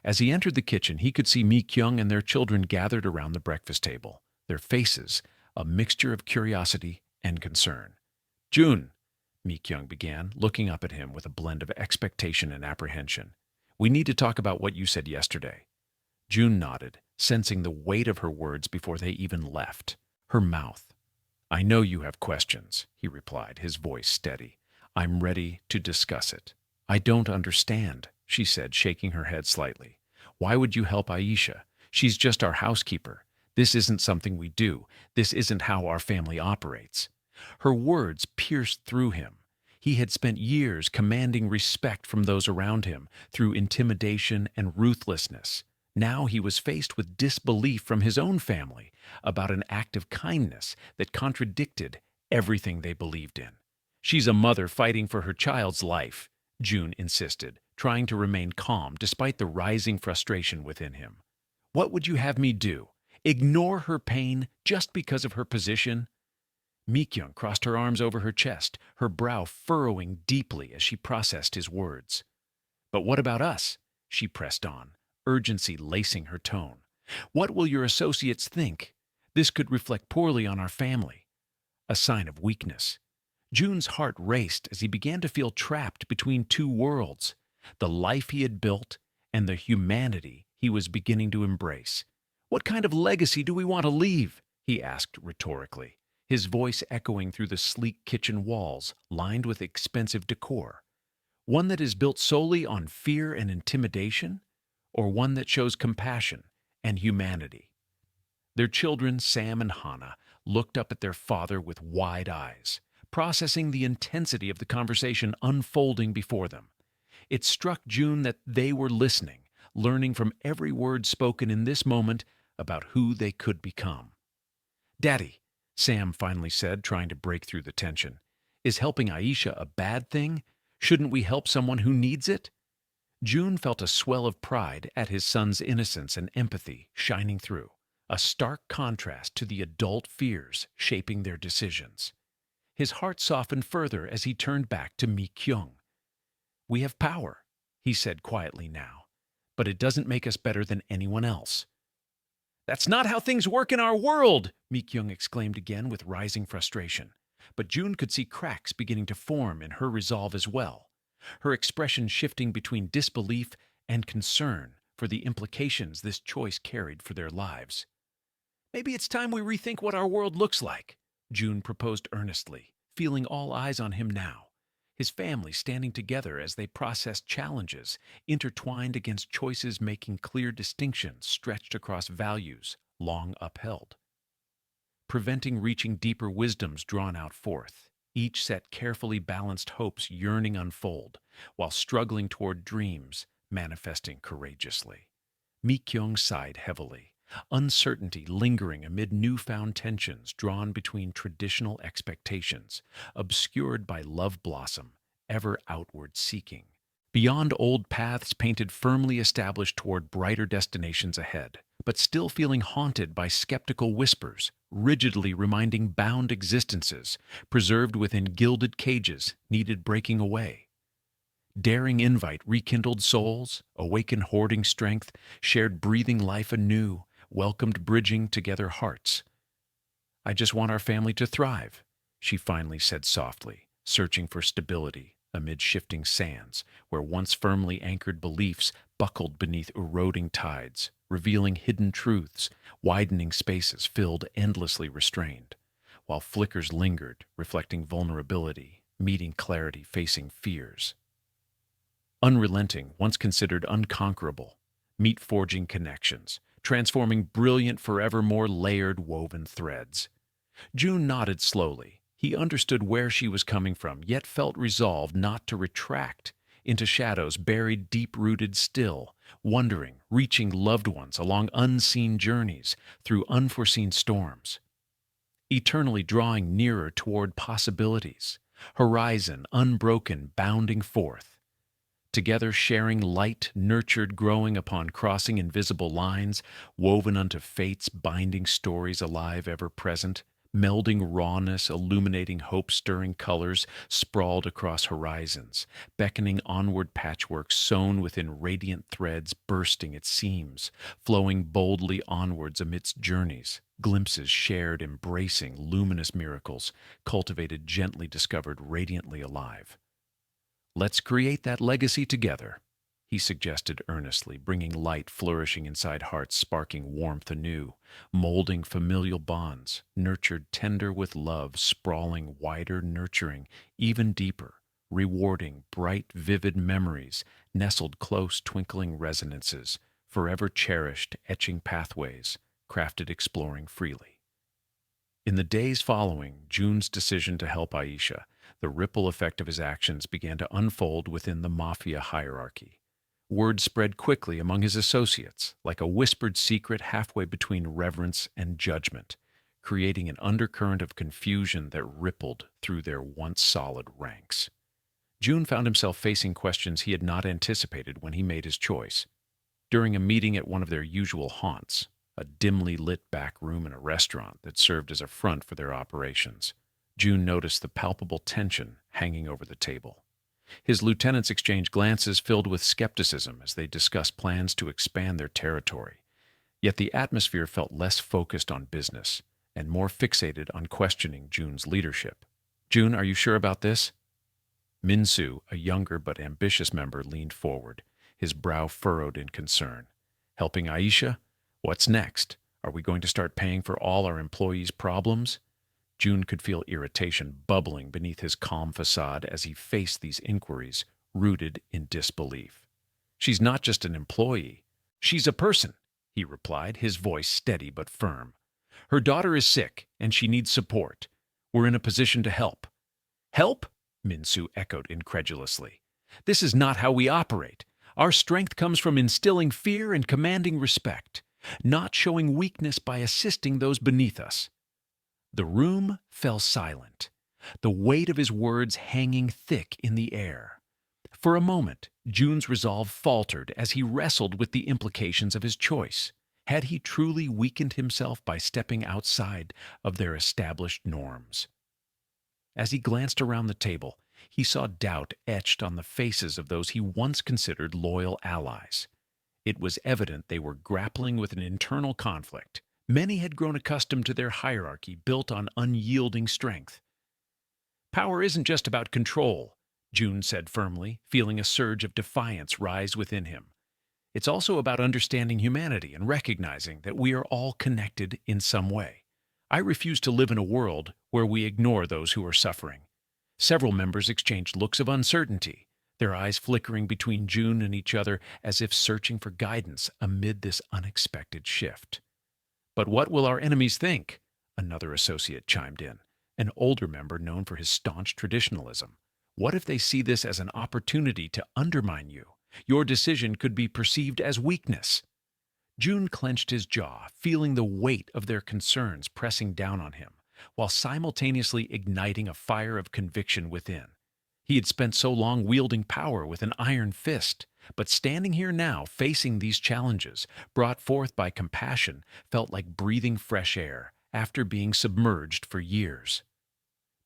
As he entered the kitchen, he could see Mi Kyung and their children gathered around the breakfast table, their faces a mixture of curiosity and concern. "June," Mi Kyung began, looking up at him with a blend of expectation and apprehension. "We need to talk about what you said yesterday." June nodded, sensing the weight of her words before they even left. Her mouth. "I know you have questions," he replied, his voice steady. "I'm ready to discuss it." "I don't understand," she said, shaking her head slightly. "Why would you help Aisha? She's just our housekeeper. This isn't something we do. This isn't how our family operates." Her words pierced through him. He had spent years commanding respect from those around him through intimidation and ruthlessness. Now he was faced with disbelief from his own family about an act of kindness that contradicted everything they believed in. "She's a mother fighting for her child's life," June insisted, trying to remain calm despite the rising frustration within him. "What would you have me do? Ignore her pain just because of her position?" Mikyung crossed her arms over her chest, her brow furrowing deeply as she processed his words. "But what about us?" she pressed on, urgency lacing her tone. "What will your associates think? This could reflect poorly on our family." A sign of weakness. June's heart raced as he began to feel trapped between two worlds, the life he had built and the humanity he was beginning to embrace. "What kind of legacy do we want to leave?" he asked rhetorically, his voice echoing through the sleek kitchen walls lined with expensive decor. "One that is built solely on fear and intimidation, or one that shows compassion and humanity?" Their children, Sam and Hannah, looked up at their father with wide eyes, processing the intensity of the conversation unfolding before them. It struck June that they were listening, learning from every word spoken in this moment about who they could become. "Daddy," Sam finally said, trying to break through the tension, "is helping Aisha a bad thing? Shouldn't we help someone who needs it? June felt a swell of pride at his son's innocence and empathy shining through, a stark contrast to the adult fears shaping their decisions. His heart softened further as he turned back to Mi Kyung. "We have power," he said quietly now, "but it doesn't make us better than anyone else." "That's not how things work in our world!" Mi Kyung exclaimed again with rising frustration. But June could see cracks beginning to form in her resolve as well, her expression shifting between disbelief and concern for the implications this choice carried for their lives. "Maybe it's time we rethink what our world looks like," June proposed earnestly, feeling all eyes on him now, his family standing together as they processed challenges, intertwined against choices making clear distinctions stretched across values long upheld. Preventing reaching deeper wisdoms drawn out forth, each set carefully balanced hopes yearning unfold, while struggling toward dreams manifesting courageously. Mi Kyung sighed heavily, uncertainty lingering amid newfound tensions drawn between traditional expectations, obscured by love blossom, ever outward seeking. Beyond old paths painted firmly established toward brighter destinations ahead, but still feeling haunted by skeptical whispers, rigidly reminding bound existences, preserved within gilded cages, needed breaking away. Daring invite rekindled souls, awakened hoarding strength, shared breathing life anew, welcomed bridging together hearts. "I just want our family to thrive," she finally said softly, searching for stability amid shifting sands, where once firmly anchored beliefs buckled beneath eroding tides, revealing hidden truths, widening spaces filled endlessly restrained, while flickers lingered, reflecting vulnerability, meeting clarity, facing fears. Unrelenting, once considered unconquerable, meat-forging connections, transforming brilliant, forevermore layered woven threads. June nodded slowly. He understood where she was coming from, yet felt resolved not to retract into shadows buried deep-rooted still, wondering, reaching loved ones along unseen journeys through unforeseen storms, eternally drawing nearer toward possibilities, horizon unbroken bounding forth. Together sharing light, nurtured, growing upon crossing invisible lines, woven unto fate's binding stories alive ever present, melding rawness, illuminating hope-stirring colors, sprawled across horizons, beckoning onward patchwork sewn within radiant threads bursting at seams, flowing boldly onwards amidst journeys, glimpses shared embracing luminous miracles, cultivated gently discovered radiantly alive. "Let's create that legacy together," he suggested earnestly, bringing light flourishing inside hearts, sparking warmth anew, molding familial bonds, nurtured tender with love, sprawling wider, nurturing even deeper, rewarding bright, vivid memories, nestled close, twinkling resonances, forever cherished, etching pathways, crafted exploring freely. In the days following June's decision to help Aisha, the ripple effect of his actions began to unfold within the Mafia hierarchy. Word spread quickly among his associates, like a whispered secret halfway between reverence and judgment, creating an undercurrent of confusion that rippled through their once solid ranks. June found himself facing questions he had not anticipated when he made his choice. During a meeting at one of their usual haunts, a dimly lit back room in a restaurant that served as a front for their operations, June noticed the palpable tension hanging over the table. His lieutenants exchanged glances filled with skepticism as they discussed plans to expand their territory. Yet the atmosphere felt less focused on business and more fixated on questioning June's leadership. "June, are you sure about this?" Minsu, a younger but ambitious member, leaned forward, his brow furrowed in concern. "Helping Aisha? What's next? Are we going to start paying for all our employees' problems?" June could feel irritation bubbling beneath his calm facade as he faced these inquiries, rooted in disbelief. "She's not just an employee. She's a person," he replied, his voice steady but firm. "Her daughter is sick, and she needs support. We're in a position to help." "Help?" Minsu echoed incredulously. "This is not how we operate. Our strength comes from instilling fear and commanding respect, not showing weakness by assisting those beneath us." The room fell silent, the weight of his words hanging thick in the air. For a moment, June's resolve faltered as he wrestled with the implications of his choice. Had he truly weakened himself by stepping outside of their established norms? As he glanced around the table, he saw doubt etched on the faces of those he once considered loyal allies. It was evident they were grappling with an internal conflict. Many had grown accustomed to their hierarchy built on unyielding strength. Power isn't just about control, June said firmly, feeling a surge of defiance rise within him. It's also about understanding humanity and recognizing that we are all connected in some way. I refuse to live in a world where we ignore those who are suffering. Several members exchanged looks of uncertainty, their eyes flickering between June and each other as if searching for guidance amid this unexpected shift. But what will our enemies think? Another associate chimed in, an older member known for his staunch traditionalism. What if they see this as an opportunity to undermine you? Your decision could be perceived as weakness. June clenched his jaw, feeling the weight of their concerns pressing down on him, while simultaneously igniting a fire of conviction within. He had spent so long wielding power with an iron fist, but standing here now, facing these challenges, brought forth by compassion, felt like breathing fresh air after being submerged for years.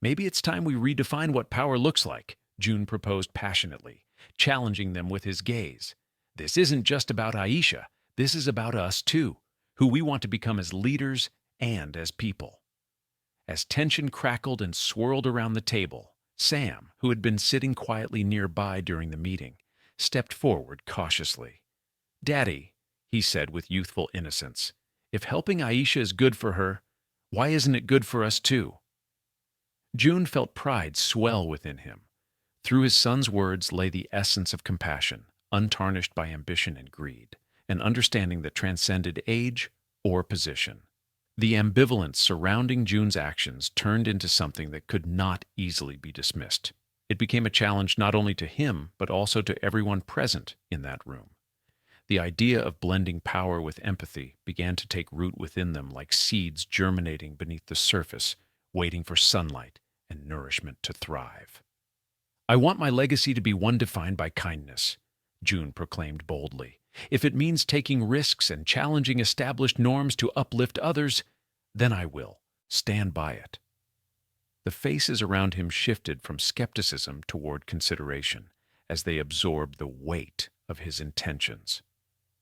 Maybe it's time we redefine what power looks like, June proposed passionately, challenging them with his gaze. This isn't just about Aisha. This is about us, too, who we want to become as leaders and as people. As tension crackled and swirled around the table, Sam, who had been sitting quietly nearby during the meeting, stepped forward cautiously. "Daddy," he said with youthful innocence, "if helping Aisha is good for her, why isn't it good for us, too?" June felt pride swell within him. Through his son's words lay the essence of compassion, untarnished by ambition and greed, an understanding that transcended age or position. The ambivalence surrounding June's actions turned into something that could not easily be dismissed. It became a challenge not only to him, but also to everyone present in that room. The idea of blending power with empathy began to take root within them like seeds germinating beneath the surface, waiting for sunlight and nourishment to thrive. "I want my legacy to be one defined by kindness," June proclaimed boldly. "If it means taking risks and challenging established norms to uplift others, then I will stand by it." The faces around him shifted from skepticism toward consideration as they absorbed the weight of his intentions.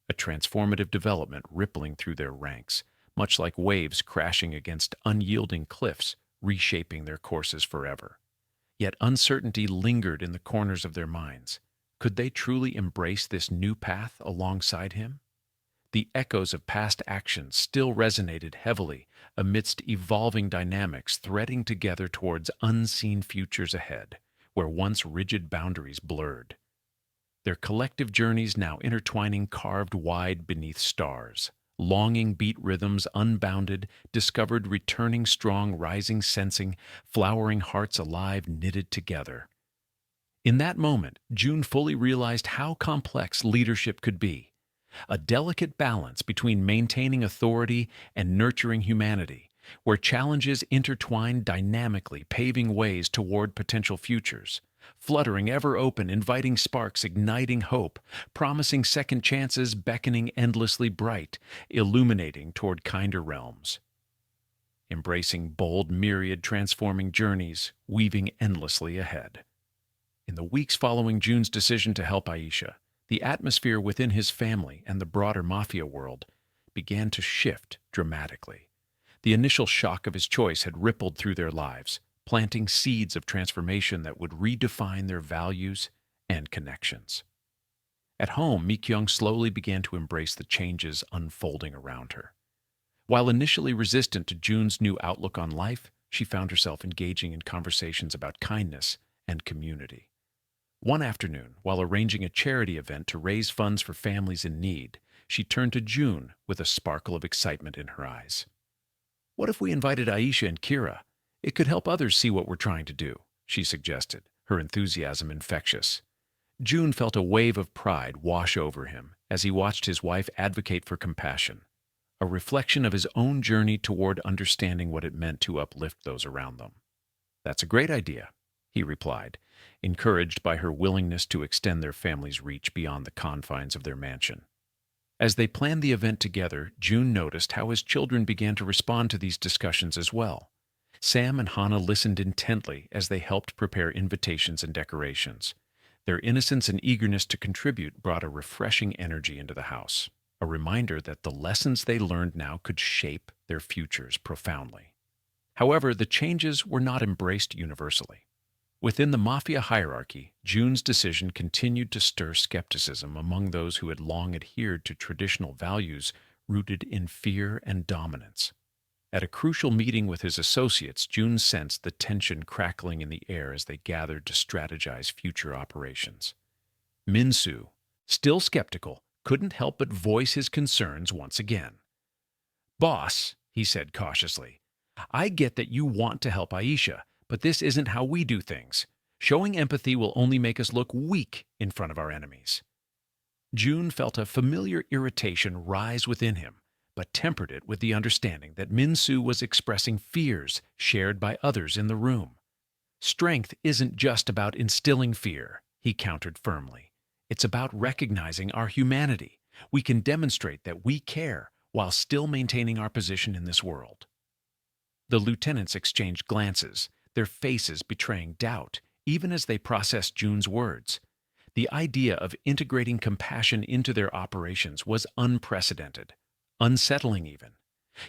A transformative development rippling through their ranks, much like waves crashing against unyielding cliffs, reshaping their courses forever. Yet uncertainty lingered in the corners of their minds. Could they truly embrace this new path alongside him? The echoes of past actions still resonated heavily amidst evolving dynamics threading together towards unseen futures ahead, where once rigid boundaries blurred. Their collective journeys now intertwining carved wide beneath stars. Longing beat rhythms unbounded, discovered returning strong rising sensing, flowering hearts alive knitted together. In that moment, June fully realized how complex leadership could be. A delicate balance between maintaining authority and nurturing humanity, where challenges intertwine dynamically, paving ways toward potential futures, fluttering ever open, inviting sparks, igniting hope, promising second chances, beckoning endlessly bright, illuminating toward kinder realms. Embracing bold, myriad transforming journeys, weaving endlessly ahead. In the weeks following June's decision to help Aisha, the atmosphere within his family and the broader Mafia world began to shift dramatically. The initial shock of his choice had rippled through their lives, planting seeds of transformation that would redefine their values and connections. At home, Mi-kyung slowly began to embrace the changes unfolding around her. While initially resistant to June's new outlook on life, she found herself engaging in conversations about kindness and community. One afternoon, while arranging a charity event to raise funds for families in need, she turned to June with a sparkle of excitement in her eyes. "What if we invited Aisha and Kira? It could help others see what we're trying to do," she suggested, her enthusiasm infectious. June felt a wave of pride wash over him as he watched his wife advocate for compassion, a reflection of his own journey toward understanding what it meant to uplift those around them. "That's a great idea. he replied, encouraged by her willingness to extend their family's reach beyond the confines of their mansion. As they planned the event together, June noticed how his children began to respond to these discussions as well. Sam and Hannah listened intently as they helped prepare invitations and decorations. Their innocence and eagerness to contribute brought a refreshing energy into the house, a reminder that the lessons they learned now could shape their futures profoundly. However, the changes were not embraced universally. Within the Mafia hierarchy, June's decision continued to stir skepticism among those who had long adhered to traditional values rooted in fear and dominance. At a crucial meeting with his associates, June sensed the tension crackling in the air as they gathered to strategize future operations. Minsu, still skeptical, couldn't help but voice his concerns once again. "Boss," he said cautiously, "I get that you want to help Aisha, but this isn't how we do things. Showing empathy will only make us look weak in front of our enemies." June felt a familiar irritation rise within him, but tempered it with the understanding that Minsu was expressing fears shared by others in the room. "Strength isn't just about instilling fear," he countered firmly. "It's about recognizing our humanity. We can demonstrate that we care while still maintaining our position in this world." The lieutenants exchanged glances, their faces betraying doubt, even as they processed June's words. The idea of integrating compassion into their operations was unprecedented, unsettling even.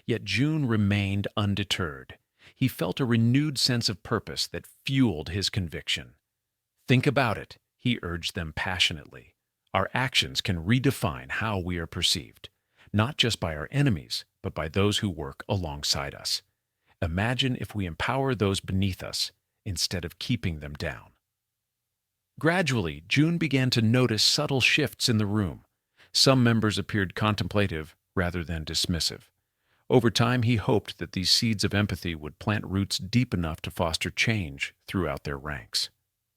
Yet June remained undeterred. He felt a renewed sense of purpose that fueled his conviction. "Think about it," he urged them passionately. "Our actions can redefine how we are perceived, not just by our enemies, but by those who work alongside us. Imagine if we empower those beneath us instead of keeping them down." Gradually, June began to notice subtle shifts in the room. Some members appeared contemplative rather than dismissive. Over time, he hoped that these seeds of empathy would plant roots deep enough to foster change throughout their ranks.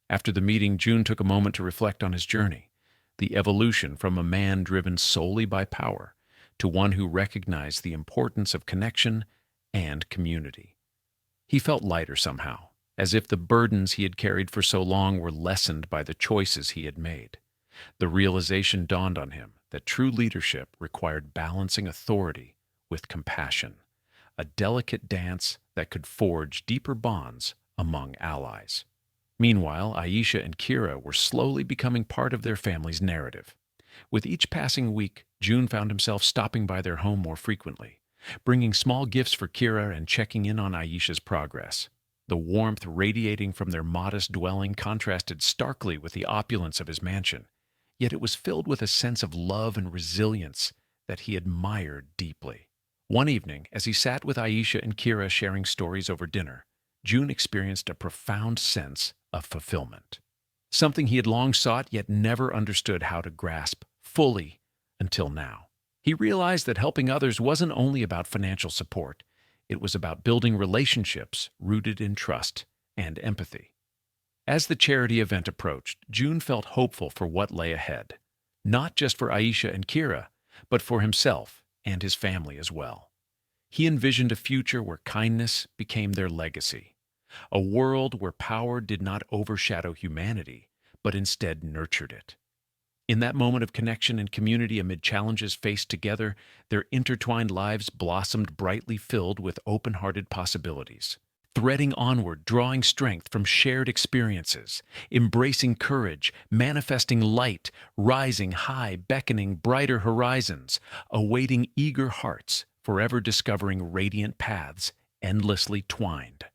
After the meeting, June took a moment to reflect on his journey, the evolution from a man driven solely by power to one who recognized the importance of connection and community. He felt lighter somehow, as if the burdens he had carried for so long were lessened by the choices he had made. The realization dawned on him that true leadership required balancing authority with compassion, a delicate dance that could forge deeper bonds among allies. Meanwhile, Aisha and Kira were slowly becoming part of their family's narrative. With each passing week, June found himself stopping by their home more frequently, bringing small gifts for Kira and checking in on Aisha's progress. The warmth radiating from their modest dwelling contrasted starkly with the opulence of his mansion, yet it was filled with a sense of love and resilience that he admired deeply. One evening, as he sat with Aisha and Kira sharing stories over dinner, June experienced a profound sense of fulfillment. Something he had long sought yet never understood how to grasp fully until now. He realized that helping others wasn't only about financial support. It was about building relationships rooted in trust and empathy. As the charity event approached, June felt hopeful for what lay ahead, not just for Aisha and Kira, but for himself and his family as well. He envisioned a future where kindness became their legacy, a world where power did not overshadow humanity, but instead nurtured it. In that moment of connection and community amid challenges faced together, their intertwined lives blossomed brightly filled with open-hearted possibilities. Threading onward, drawing strength from shared experiences, embracing courage, manifesting light, rising high, beckoning brighter horizons, awaiting eager hearts, forever discovering radiant paths endlessly twined.